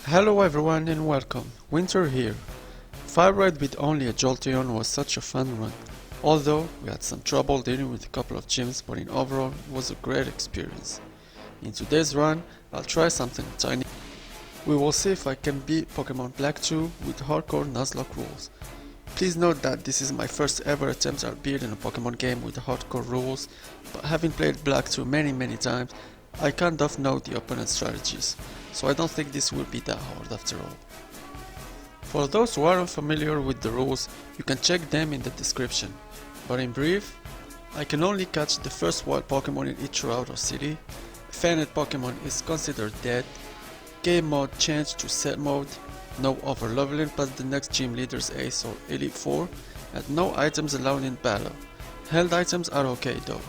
Hello everyone and welcome, Winter here. Fire Ride with only a Jolteon was such a fun run. Although we had some trouble dealing with a couple of gyms, but in overall it was a great experience. In today's run, I'll try something tiny. We will see if I can beat Pokémon Black 2 with Hardcore Nuzlocke Rules. Please note that this is my first ever attempt at beating a Pokémon game with Hardcore Rules, but having played Black 2 many times, I kind of know the opponent's strategies, so I don't think this will be that hard after all. For those who aren't familiar with the rules, you can check them in the description, but in brief, I can only catch the first wild Pokémon in each route or city, a fainted Pokémon is considered dead, game mode changed to set mode, no overleveling past the next gym leader's ace or elite 4, and no items allowed in battle. Held items are okay though.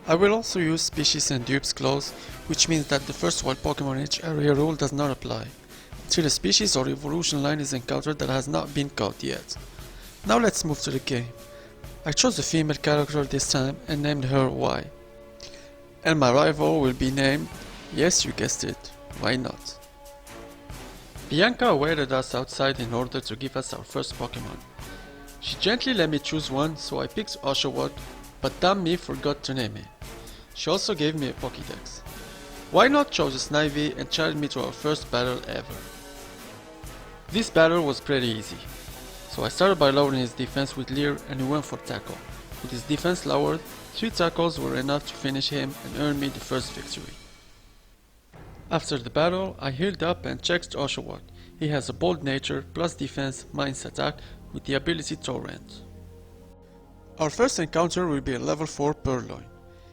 I will also use species and dupes clause, which means that the first wild Pokémon in each area rule does not apply, until a species or evolution line is encountered that has not been caught yet. Now let's move to the game. I chose a female character this time and named her Y. And my rival will be named, yes you guessed it, why not? Bianca awaited us outside in order to give us our first Pokémon. She gently let me choose one, so I picked Oshawott, but damn me forgot to name it. She also gave me a Pokédex. Why not chose a Snivy and challenged me to our first battle ever. This battle was pretty easy, so I started by lowering his defense with Leer and we went for tackle. With his defense lowered, 3 tackles were enough to finish him and earn me the first victory. After the battle, I healed up and checked Oshawott. He has a bold nature plus defense minus attack with the ability Torrent. Our first encounter will be a level 4 Purloin.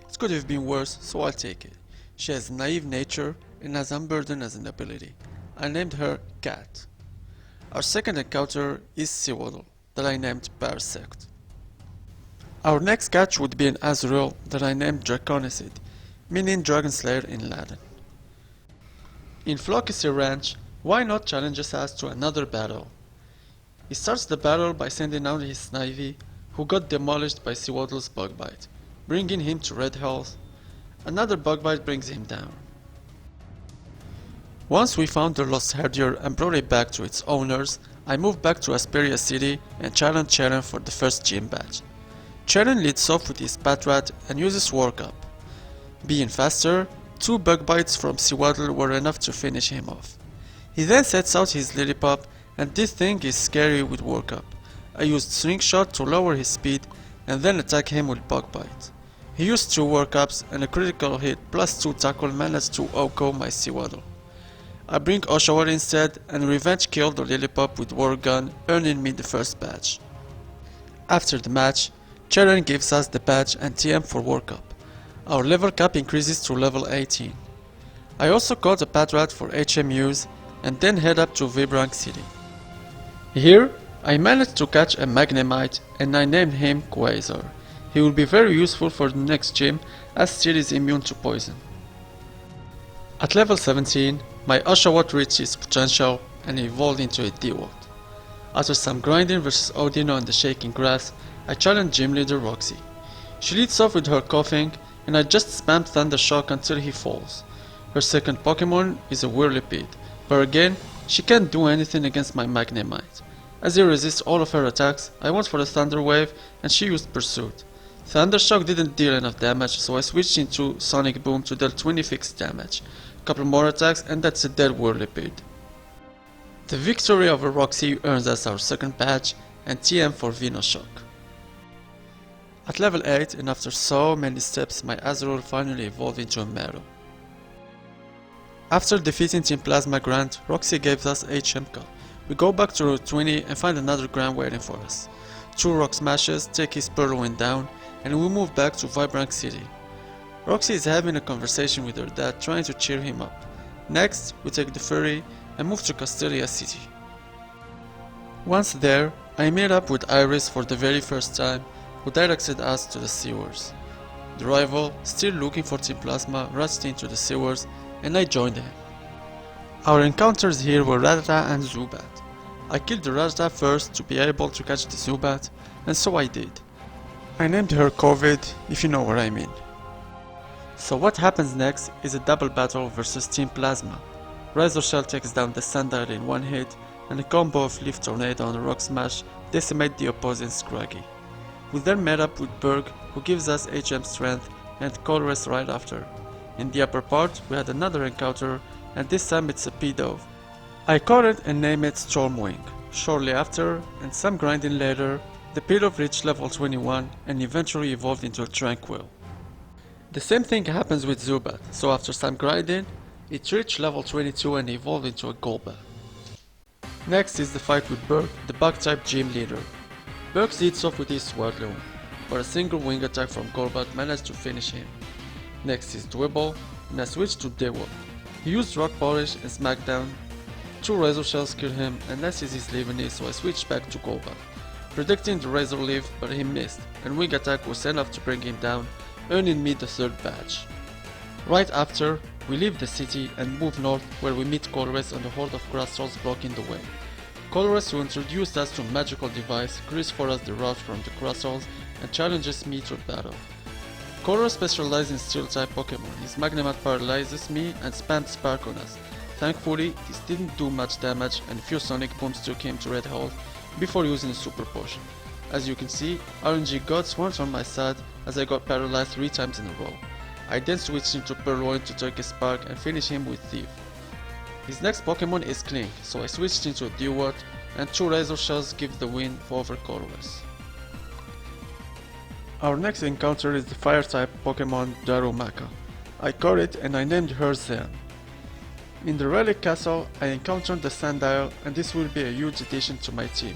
It could have been worse, so I'll take it. She has a naive nature and has Unburden as an ability. I named her Cat. Our second encounter is Sewaddle, that I named Parasect. Our next catch would be an Azurill that I named Draconicid, meaning Dragon Slayer in Latin. In Flocusy Ranch, why not challenges us to another battle? He starts the battle by sending out his Snivy, who got demolished by Sewaddle's Bug Bite, bringing him to red health. Another Bug Bite brings him down. Once we found the lost Herdier and brought it back to its owners, I moved back to Asperia City and challenged Cheren for the first gym badge. Cheren leads off with his Patrat and uses Work Up. Being faster, 2 Bug Bites from Sewaddle were enough to finish him off. He then sets out his Lillipup, and this thing is scary with Work Up. I used String Shot to lower his speed and then attack him with Bug Bite. He used 2 Work Ups and a critical hit plus 2 tackle managed to OHKO my Sewaddle. I bring Oshawott instead and revenge killed the Lillipup with War Gun, earning me the first badge. After the match, Cheren gives us the badge and TM for Work Up. Our level cap increases to level 18. I also caught a Patrat for HMUs and then head up to Vibrant City. Here, I managed to catch a Magnemite and I named him Quasar. He will be very useful for the next gym as Steel is immune to poison. At level 17, my Oshawott reached its potential and evolved into a Dewalt. After some grinding vs Odino on the shaking grass, I challenged Gym Leader Roxy. She leads off with her coughing and I just spammed Thunder Shock until he falls. Her second Pokémon is a Whirlipede, but again, she can't do anything against my Magnemite. As he resists all of her attacks, I went for the Thunder Wave and she used Pursuit. Thunder Shock didn't deal enough damage, so I switched into Sonic Boom to deal 20 fixed damage. Couple more attacks and that's a dead Whirlipede. The victory over Roxy earns us our second badge and TM for Venoshock. At level 8 and after so many steps, my Azurill finally evolved into a Meadow. After defeating Team Plasma Grant, Roxy gave us HMK. We go back to Route 20 and find another Grant waiting for us. 2 Rock Smashes take his Purloin down and we move back to Vibrant City. Roxy is having a conversation with her dad trying to cheer him up. Next, we take the ferry and move to Castelia City. Once there, I meet up with Iris for the very first time, who directed us to the sewers. The rival, still looking for Team Plasma, rushed into the sewers and I joined him. Our encounters here were Rattata and Zubat. I killed the Rattata first to be able to catch the Zubat, and so I did. I named her COVID, if you know what I mean. So what happens next is a double battle versus Team Plasma. Razor Shell takes down the Sandile in one hit, and a combo of Leaf Tornado and Rock Smash decimate the opposing Scraggy. We then met up with Berg, who gives us HM strength, and Colress right after. In the upper part, we had another encounter, and this time it's a P-Dove. I caught it and named it Stormwing. Shortly after, and some grinding later, the P-Dove reached level 21 and eventually evolved into a Tranquil. The same thing happens with Zubat, so after some grinding, it reached level 22 and evolved into a Golbat. Next is the fight with Berg, the Bug-type gym leader. Berg leads off with his Swadloon, but a single wing attack from Golbat managed to finish him. Next is Dwebble, and I switched to Dewott. He used Rock Polish and Smackdown. 2 Razor Shells killed him, and less is his Leaveney, so I switched back to Golbat, predicting the Razor Leaf, but he missed, and Wing Attack was enough to bring him down, earning me the 3rd badge. Right after, we leave the city and move north, where we meet Colress and a horde of grass trolls blocking the way. Colress, who introduced us to a magical device, creates for us the route from the grass trolls and challenges me to a battle. Colress specializes in Steel-type Pokémon. His Magnemite paralyzes me and spams Spark on us. Thankfully, this didn't do much damage and a few Sonic Booms took him to red health before using a Super Potion. As you can see, RNG Gods weren't on my side as I got paralyzed 3 times in a row. I then switched into Purloin to take a Spark and finish him with Thief. His next Pokemon is Clink, so I switched into a Dewott, and 2 Razor Shells give the win over Colress. Our next encounter is the Fire-type Pokemon Darumaka. I caught it and I named her Zen. In the Relic Castle, I encountered the Sandile, and this will be a huge addition to my team.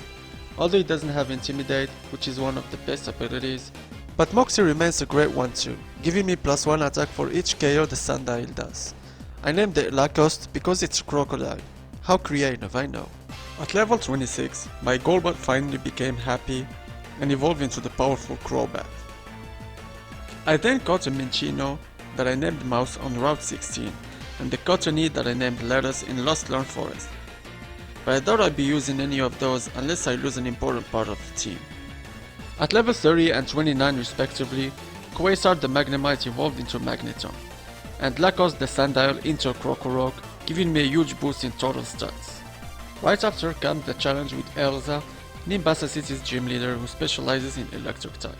Although it doesn't have Intimidate, which is one of the best abilities, but Moxie remains a great one too, giving me +1 attack for each KO the Sandile does. I named it Lacoste because it's a crocodile. How creative, I know. At level 26, my Golbat finally became happy and evolved into the powerful Crobat. I then caught a Minccino that I named Mouse on Route 16, and the Cottony that I named Lettuce in Lost Learn Forest. But I doubt I'd be using any of those unless I lose an important part of the team. At level 30 and 29 respectively, Quasar the Magnemite evolved into Magneton, and Lacoste the Sandile into a Crocorock, giving me a huge boost in total stats. Right after comes the challenge with Elsa, Nimbasa City's gym leader who specializes in electric type.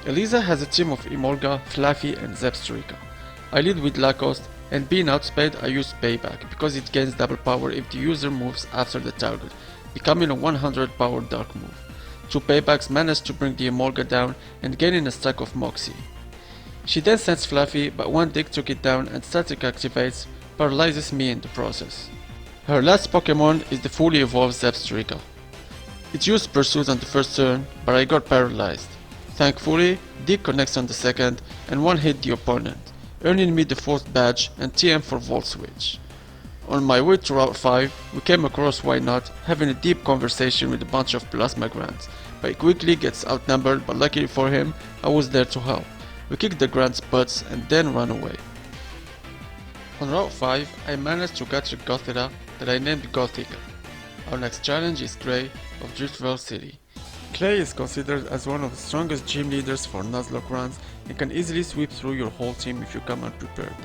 Elisa has a team of Emolga, Fluffy and Zebstrika. I lead with Lacoste, and being outsped I use Payback because it gains double power if the user moves after the target, becoming a 100 power dark move. 2 Paybacks manage to bring the Emolga down and gaining a stack of Moxie. She then sends Fluffy, but one Dig took it down and Static activates, paralyzes me in the process. Her last Pokemon is the fully evolved Zebstrika. It used Pursuit on the first turn, but I got paralyzed. Thankfully, Dig connects on the second and one hit the opponent, earning me the 4th badge and TM for Volt Switch. On my way to Route 5, we came across Wynot having a deep conversation with a bunch of Plasma Grants, but he quickly gets outnumbered, but luckily for him, I was there to help. We kicked the Grant's butts and then ran away. On Route 5, I managed to catch a Gothita that I named Gothica. Our next challenge is Clay of Driftville City. Clay is considered as one of the strongest gym leaders for Nuzlocke runs and can easily sweep through your whole team if you come unprepared.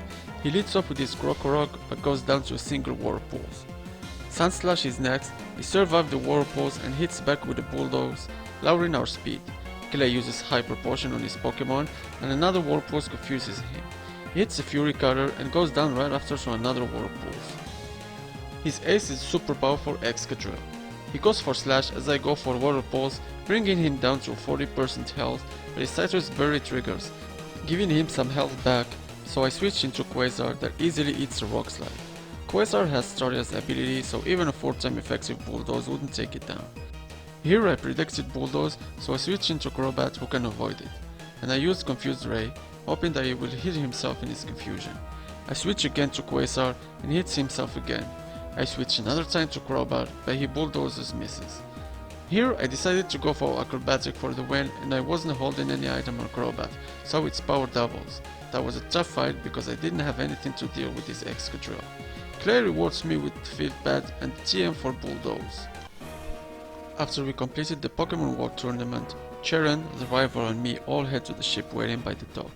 He leads off with his Crocorock but goes down to a single Whirlpools. Sunslash is next. He survived the Whirlpools and hits back with the Bulldogs, lowering our speed. Clay uses Hyper Potion on his Pokemon and another Whirlpools confuses him. He hits a Fury Cutter and goes down right after to another Whirlpools. His ace is super powerful Excadrill. He goes for Slash as I go for Whirlpools, bringing him down to 40% health, but his Citrus Berry triggers, giving him some health back, so I switch into Quasar that easily eats a Rock Slide. Quasar has Staria's ability, so even a 4-time effective Bulldoze wouldn't take it down. Here I predicted Bulldoze, so I switch into Crobat who can avoid it, and I use Confused Ray, hoping that he will hit himself in his confusion. I switch again to Quasar and he hits himself again. I switch another time to Crobat, but he bulldozes misses. Here I decided to go for Acrobatic for the win, and I wasn't holding any item on Crobat, so its power doubles. That was a tough fight because I didn't have anything to deal with his Excadrill. Clay rewards me with the 5th badge and TM for Bulldoze. After we completed the Pokemon World Tournament, Charon, the rival and me all head to the ship waiting by the dock.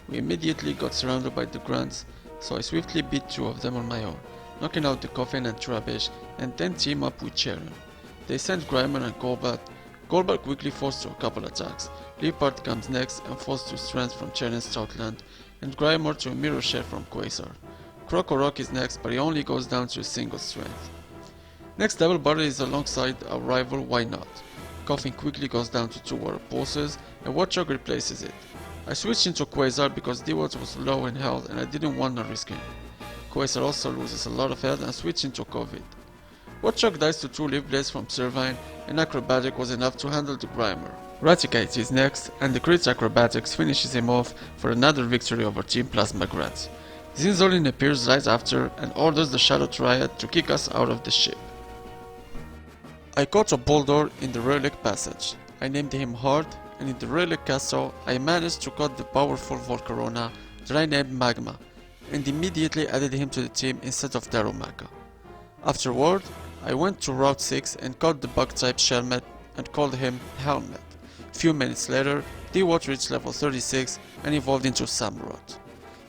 We immediately got surrounded by the Grunts, so I swiftly beat 2 of them on my own. knocking out the Coffin and Trubbish, and then team up with Sharon. They send Grimer and Golbat. Golbat quickly falls to a couple attacks. Leopard comes next and falls to Strength from Charon's Stoutland, and Grimer to a Mirror Shell from Quasar. Krokorok is next, but he only goes down to a single Strength. Next double battle is alongside our rival Why Not. Coffin quickly goes down to 2 Water Pulses, and Watchog replaces it. I switched into Quasar because D-Watch was low in health and I didn't want to risk him. Quasar also loses a lot of health and switched into Covid. Watchog dies to 2 Leaf Blades from Servine, and Acrobatic was enough to handle the Grimer. Raticate is next, and the crit Acrobatics finishes him off for another victory over Team Plasma Grats. Zinzolin appears right after and orders the Shadow Triad to kick us out of the ship. I caught a Boulder in the Relic Passage. I named him Hard, and in the Relic Castle I managed to cut the powerful Volcarona that I named Magma, and immediately added him to the team instead of Darumaka. Afterward, I went to Route 6 and caught the Bug-type Shelmet and called him Helmet. Few minutes later, D-Watch reached level 36 and evolved into Samurott.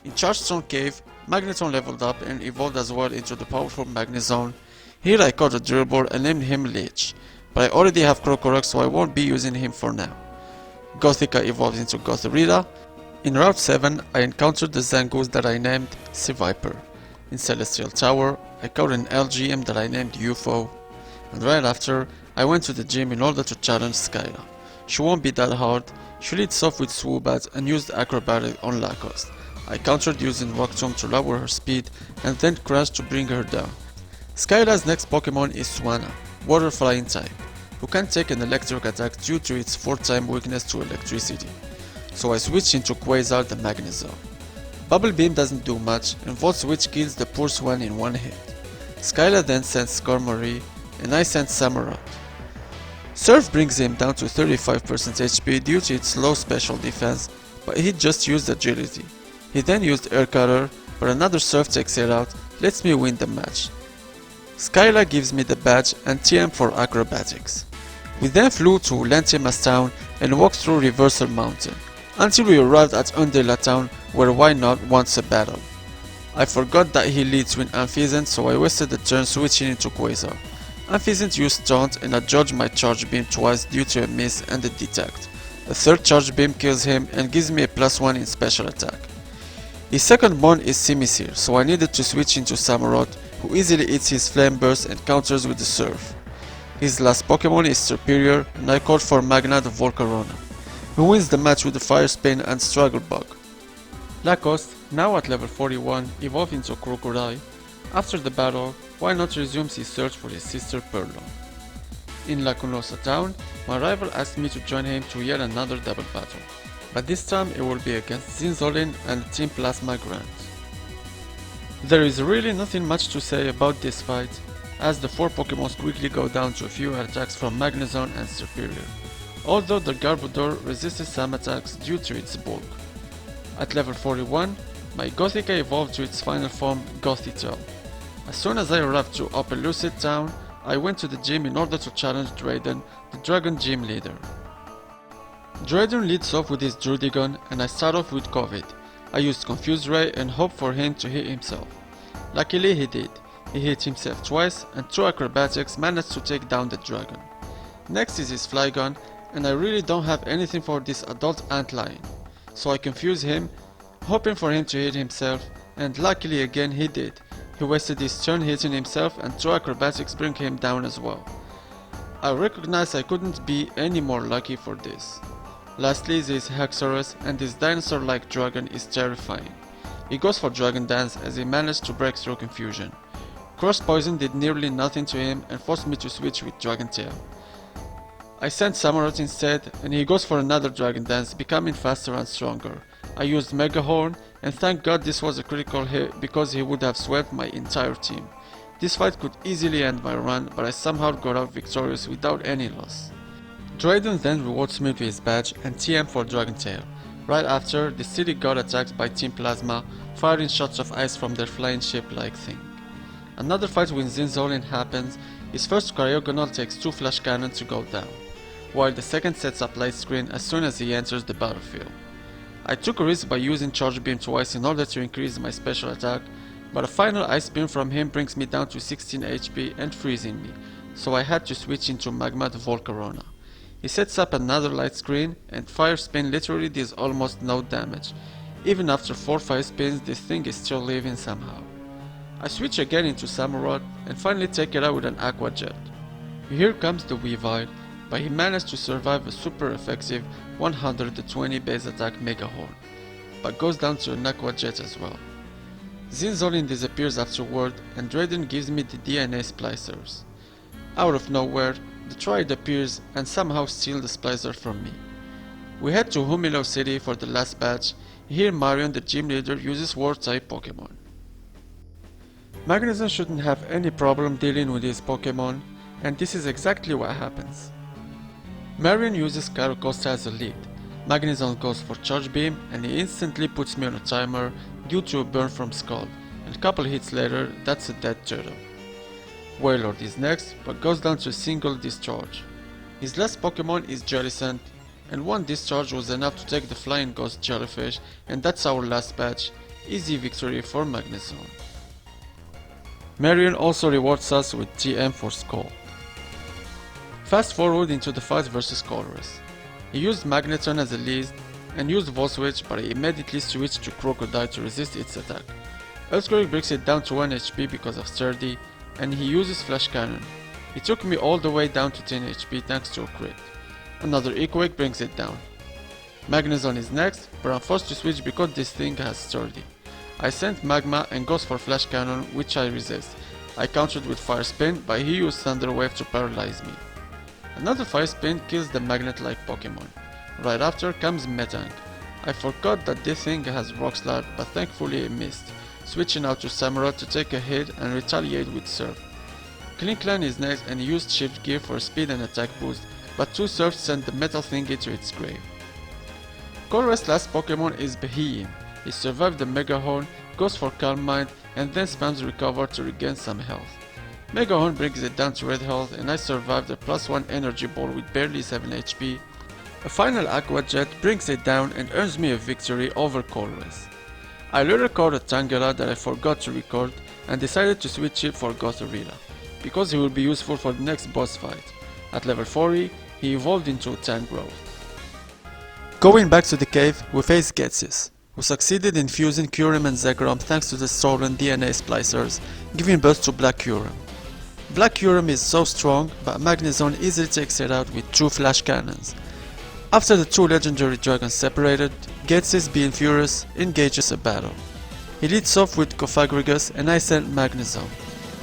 In Chargestone Cave, Magneton leveled up and evolved as well into the powerful Magnezone. Here I caught a Drillbur and named him Leech, but I already have Krokorok so I won't be using him for now. Gothica evolved into Gothorita. In Route 7, I encountered the Zangoose that I named Seviper. In Celestial Tower, I caught an LGM that I named UFO, and right after, I went to the gym in order to challenge Skyla. She won't be that hard, she leads off with Swoobat and used Acrobatic on Lacoste. I countered using Rock Tomb to lower her speed and then crashed to bring her down. Skyla's next Pokemon is Swanna, Water Flying type, who can take an electric attack due to its 4-time weakness to electricity, so I switched into Quasar the Magnezone. Bubble Beam doesn't do much and Volt Switch kills the poor Swan in one hit. Skyla then sends Skarmory and I send Samurott. Surf brings him down to 35% HP due to its low special defense, but he just used agility. He then used Air Cutter, but another Surf takes it out, lets me win the match. Skyla gives me the badge and TM for Acrobatics. We then flew to Lentimas Town and walked through Reversal Mountain, until we arrived at Undela Town where Why Not wants a battle. I forgot that he leads with Amphizzant, so I wasted a turn switching into Quasar. Amphizzant used Taunt and I dodged my Charge Beam twice due to a miss and a Detect. A third Charge Beam kills him and gives me a +1 in special attack. His second one is Simisear, so I needed to switch into Samurott, who easily eats his Flame Burst and counters with the Surf. His last Pokemon is Superior and I called for Magna the Volcarona, who wins the match with the Fire Spin and Struggle Bug. Lacoste, now at level 41, evolved into Crocodile. After the battle, Why Not resumes his search for his sister Purloin. In Lacunosa Town, my rival asked me to join him to yet another double battle, but this time it will be against Zinzolin and Team Plasma Grant. There is really nothing much to say about this fight, as the 4 Pokemons quickly go down to a few attacks from Magnezone and Superior, although the Garbodor resisted some attacks due to its bulk. At level 41, my Gothica evolved to its final form, Gothitelle. As soon as I arrived to Opelucid Town, I went to the gym in order to challenge Drayden, the Dragon Gym leader. Drayden leads off with his Drudigon and I start off with Covid. I used Confuse Ray and hoped for him to hit himself. Luckily he did. He hit himself twice and through Acrobatics managed to take down the dragon. Next is his Flygon and I really don't have anything for this adult antlion. So I confuse him, hoping for him to hit himself, and luckily again he did. He wasted his turn hitting himself and through Acrobatics bring him down as well. I recognize I couldn't be any more lucky for this. Lastly is his Haxorus, and this dinosaur-like dragon is terrifying. He goes for Dragon Dance as he managed to break through confusion. Cross Poison did nearly nothing to him and forced me to switch with Dragon Tail. I sent Samurott instead and he goes for another Dragon Dance, becoming faster and stronger. I used Mega Horn and thank God this was a critical hit because he would have swept my entire team. This fight could easily end my run, but I somehow got out victorious without any loss. Drayden then rewards me with his badge and TM for Dragon Tail. Right after, the city got attacked by Team Plasma, firing shots of ice from their flying ship-like thing. Another fight with Zinzolin happens. His first Cryogonal takes 2 flash cannons to go down, while the second sets up light screen as soon as he enters the battlefield. I took a risk by using Charge Beam twice in order to increase my special attack, but a final Ice Beam from him brings me down to 16 HP and freezing me, so I had to switch into Magma the Volcarona. He sets up another light screen, and Fire Spin literally does almost no damage. Even after 4-5 spins, this thing is still living somehow. I switch again into Samurott and finally take it out with an Aqua Jet. Here comes the Weavile, but he managed to survive a super effective 120 base attack Mega Horn, but goes down to an Aqua Jet as well. Zinzolin disappears afterward, and Drayden gives me the DNA splicers. Out of nowhere, the Triad appears and somehow steals the splicer from me. We head to Humilo City for the last batch. Here Marion, the gym leader, uses War-type Pokémon. Magnezone shouldn't have any problem dealing with his Pokémon, and this is exactly what happens. Marion uses Caracosta as a lead. Magnezone goes for Charge Beam, and he instantly puts me on a timer due to a burn from Scald, and a couple hits later, that's a dead turtle. Wailord is next, but goes down to a single discharge. His last Pokémon is Jellicent, and one discharge was enough to take the Flying Ghost Jellyfish, and that's our last batch. Easy victory for Magnezone. Marion also rewards us with TM for Skull. Fast forward into the fight versus Colress. He used Magneton as a lead and used Volswitch, but he immediately switched to Crocodile to resist its attack. Earthquake brings it down to 1 HP because of Sturdy, and he uses Flash Cannon. He took me all the way down to 10 HP thanks to a crit. Another Earthquake brings it down. Magnezone is next, but I'm forced to switch because this thing has Sturdy. I sent Magma and goes for Flash Cannon, which I resist. I countered with Fire Spin, but he used Thunder Wave to paralyze me. Another Fire Spin kills the Magnet-like Pokémon. Right after comes Metang. I forgot that this thing has Rock Slide, but thankfully it missed, switching out to Samurott to take a hit and retaliate with Surf. Klinklang is next and used Shift Gear for speed and attack boost, but 2 Surfs sent the metal thingy to its grave. Colress's last Pokémon is Beheeyem. He survived the Mega Horn, goes for Calm Mind, and then spams Recover to regain some health. Mega Horn brings it down to red health, and I survived a +1 energy ball with barely 7 HP. A final Aqua Jet brings it down and earns me a victory over Colress. I later caught a Tangela that I forgot to record and decided to switch it for Gothorilla, because he will be useful for the next boss fight. At level 40, he evolved into a Tangrowth. Going back to the cave, we face Ghetsis, who succeeded in fusing Kyurem and Zekrom thanks to the stolen DNA splicers, giving birth to Black Kyurem. Black Kyurem is so strong, but Magnezone easily takes it out with 2 Flash Cannons. After the 2 legendary dragons separated, Ghetsis, being furious, engages a battle. He leads off with Cofagrigus and I send Magnezone.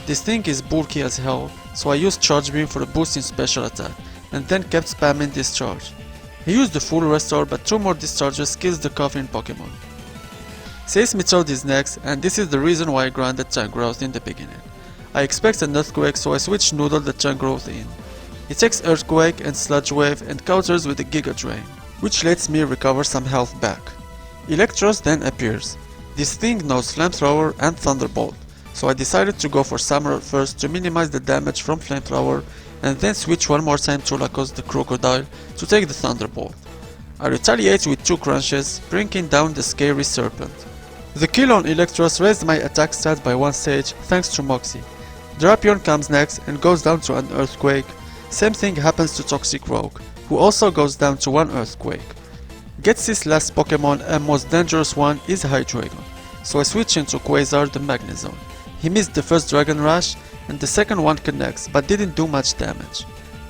This thing is bulky as hell, so I used Charge Beam for a boost in special attack, and then kept spamming Discharge. He used the full restore, but 2 more discharges kills the Coffin Pokémon. Seismitoad is next, and this is the reason why I grinded Tangrowth in the beginning. I expect an Earthquake, so I switch Noodle the Tangrowth in. He takes Earthquake and Sludge Wave and counters with a Giga Drain, which lets me recover some health back. Electros then appears. This thing knows Flamethrower and Thunderbolt, so I decided to go for Samurott first to minimize the damage from Flamethrower, and then switch one more time to Lakos the Crocodile to take the Thunderbolt. I retaliate with 2 crunches, bringing down the scary Serpent. The kill on Electros raised my attack stat by 1 stage thanks to Moxie. Drapion comes next and goes down to an Earthquake. Same thing happens to Toxic Rogue, who also goes down to 1 Earthquake. Ghetsis' last Pokémon and most dangerous one is Hydreigon, so I switch into Quasar the Magnezone. He missed the first Dragon Rush and the second one connects, but didn't do much damage.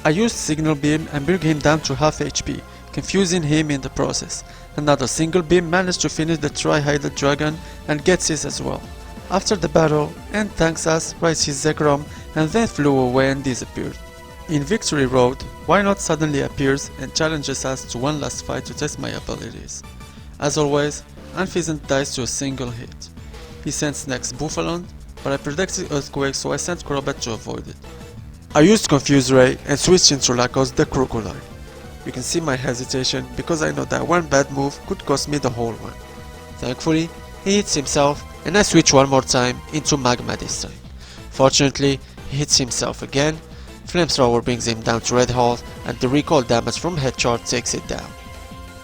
I used Signal Beam and bring him down to half HP, confusing him in the process. Another single beam managed to finish the Tri-Hided Dragon and Ghetsis as well. After the battle, End thanks us, rides his Zekrom, and then flew away and disappeared. In Victory Road, Wynot suddenly appears and challenges us to one last fight to test my abilities. As always, Unfeasant dies to a single hit. He sends next Buffalon, but I predicted Earthquake, so I sent Crobat to avoid it. I used Confuse Ray and switched into Lakos the Crocodile. You can see my hesitation because I know that one bad move could cost me the whole one. Thankfully, he hits himself and I switch one more time into Magma this time. Fortunately, he hits himself again, Flamethrower brings him down to red health and the recoil damage from Headshot takes it down.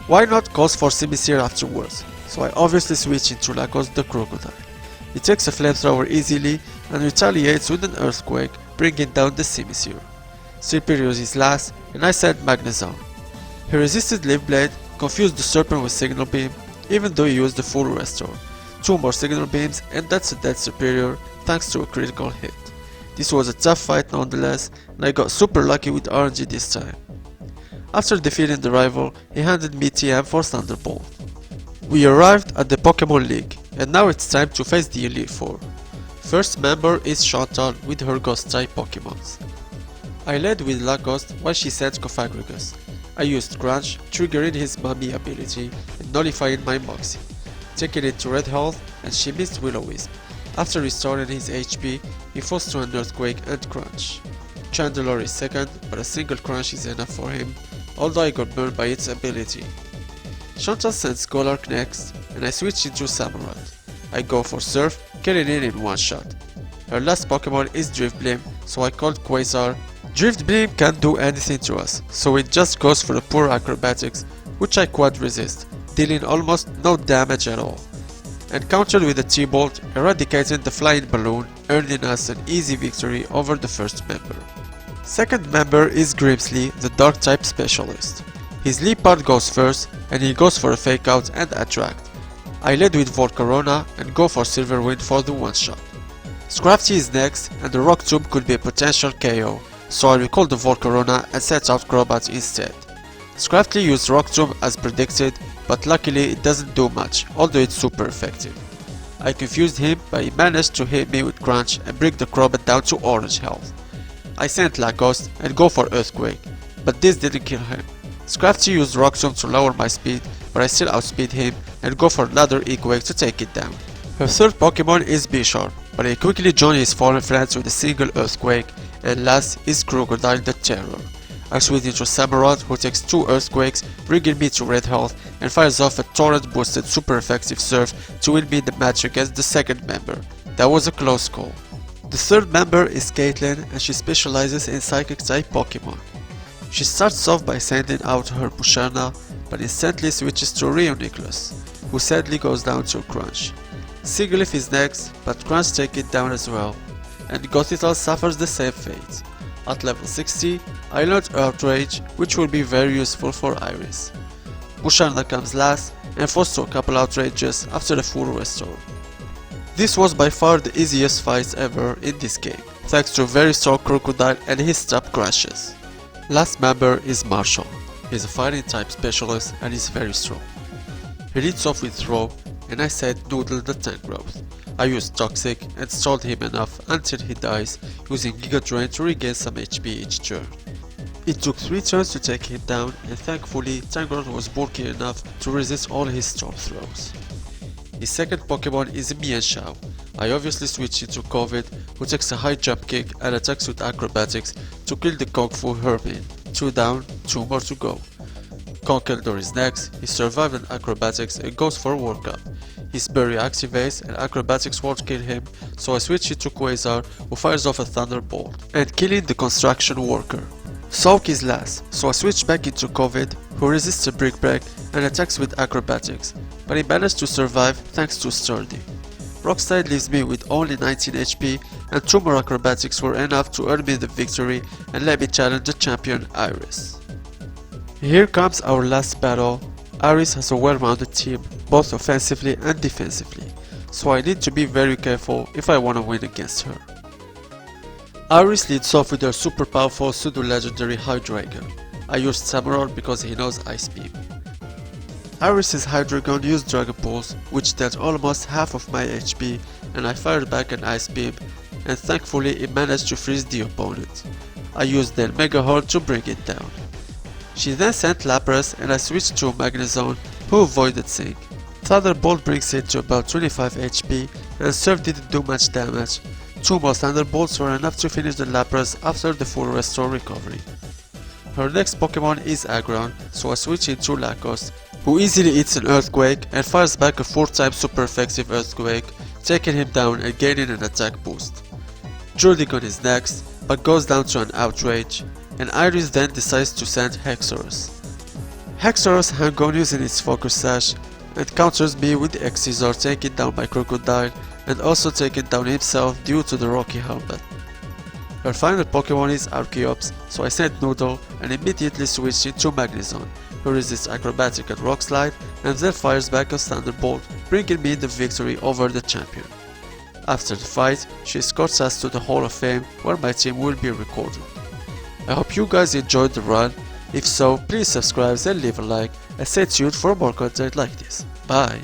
Why not calls for Simisear afterwards, so I obviously switch into Lakos the Crocodile. He takes a flamethrower easily and retaliates with an earthquake, bringing down the Simisear. Serperios is last, and I sent Magnezone. He resisted Leaf Blade, confused the Serpent with Signal Beam, even though he used the full restore. 2 more Signal Beams and that's a dead Serperior thanks to a critical hit. This was a tough fight nonetheless, and I got super lucky with RNG this time. After defeating the rival, he handed me TM for Thunderbolt. We arrived at the Pokémon League, and now it's time to face the Elite Four. First member is Chantal with her Ghost-type Pokémons. I led with Lacoste while she sent Cofagrigus. I used Crunch, triggering his Mami ability and nullifying my Moxie, taking it to red health, and she missed Will-O-Wisp. After restoring his HP, he falls to an Earthquake and Crunch. Chandelure is second, but a single Crunch is enough for him, although I got burned by its ability. Chantal sends Golark next, and I switch into Samurott. I go for Surf, killing it in one shot. Her last Pokemon is Drift Beam, so I called Quasar. Drift Beam can't do anything to us, so it just goes for the poor acrobatics, which I quad resist, dealing almost no damage at all. And countered with a T-Bolt, eradicating the flying balloon, earning us an easy victory over the first member. Second member is Grimsley, the Dark-type specialist. His lead part goes first, and he goes for a Fake Out and Attract. I led with Volcarona and go for Silver Wind for the one-shot. Scrafty is next, and the Rock Tomb could be a potential KO, so I recall the Volcarona and set out Crobat instead. Scrafty used Rock Tomb as predicted, but luckily it doesn't do much, although it's super effective. I confused him, but he managed to hit me with Crunch and bring the Crobat down to orange health. I sent Lacoste and go for Earthquake, but this didn't kill him. Scrafty used Rock Tomb to lower my speed, but I still outspeed him and go for another E-Quake to take it down. Her third Pokemon is Bisharp, but I quickly join his fallen friends with a single Earthquake, and last is Crocodile the Terror. I switch into Samurott, who takes 2 Earthquakes, bringing me to red health, and fires off a torrent boosted super effective Surf to win me the match against the second member. That was a close call. The third member is Caitlyn, and she specializes in Psychic type Pokemon. She starts off by sending out her Musharna, but instantly switches to Rheoniclus, who sadly goes down to Crunch. Sigilyph is next, but Crunch takes it down as well, and Gothitelle suffers the same fate. At level 60, I learned Outrage, which will be very useful for Iris. Musharna comes last, and falls to a couple outrages after the full restore. This was by far the easiest fight ever in this game, thanks to a very strong Crocodile and his trap crashes. Last member is Marshall. He's a fighting type specialist and is very strong. He leads off with Throw, and I said Noodle the Tank Growth. I used Toxic and stalled him enough until he dies, using Giga Drain to regain some HP each turn. It took 3 turns to take him down, and thankfully Tangrowth was bulky enough to resist all his storm throws. His second Pokemon is Mienshao. I obviously switched into Covid, who takes a high jump kick and attacks with acrobatics to kill the Kung Fu Hermine. 2 down, 2 more to go. Conkeldurr is next. He survived an acrobatics and goes for a World Cup. His berry activates and acrobatics won't kill him, so I switch into Quasar, who fires off a Thunderbolt, and killing the construction worker. Sulk is last, so I switch back into Covid, who resists a Brick Break and attacks with acrobatics, but he managed to survive thanks to Sturdy. Rockslide leaves me with only 19 HP, and 2 more acrobatics were enough to earn me the victory and let me challenge the champion Iris. Here comes our last battle. Iris has a well-rounded team, both offensively and defensively, so I need to be very careful if I want to win against her. Iris leads off with her super powerful pseudo-legendary Hydreigon. I used Samurott because he knows Ice Beam. Iris' Hydreigon used Dragon Pulse, which dealt almost half of my HP, and I fired back an Ice Beam, and thankfully it managed to freeze the opponent. I used then Mega Horn to bring it down. She then sent Lapras, and I switched to Magnezone, who avoided Sync. Thunderbolt brings it to about 25 HP, and Surf didn't do much damage. 2 more Thunderbolts were enough to finish the Lapras after the full restore recovery. Her next Pokemon is Aggron, so I switch into Lacoste, who easily eats an Earthquake and fires back a 4-time super effective Earthquake, taking him down and gaining an attack boost. Jolteon is next, but goes down to an Outrage, and Iris then decides to send Hexorus. Hexorus hangs on using its Focus Sash and counters me with the X-Scissor, taking down my Crocodile and also taken down himself due to the rocky helmet. Her final Pokemon is Archeops, so I sent Noodle and immediately switched into Magnezone, who resists Acrobatic and Rock Slide and then fires back a Thunderbolt, bringing me the victory over the champion. After the fight, she escorts us to the Hall of Fame where my team will be recorded. I hope you guys enjoyed the run. If so, please subscribe and leave a like, and stay tuned for more content like this. Bye!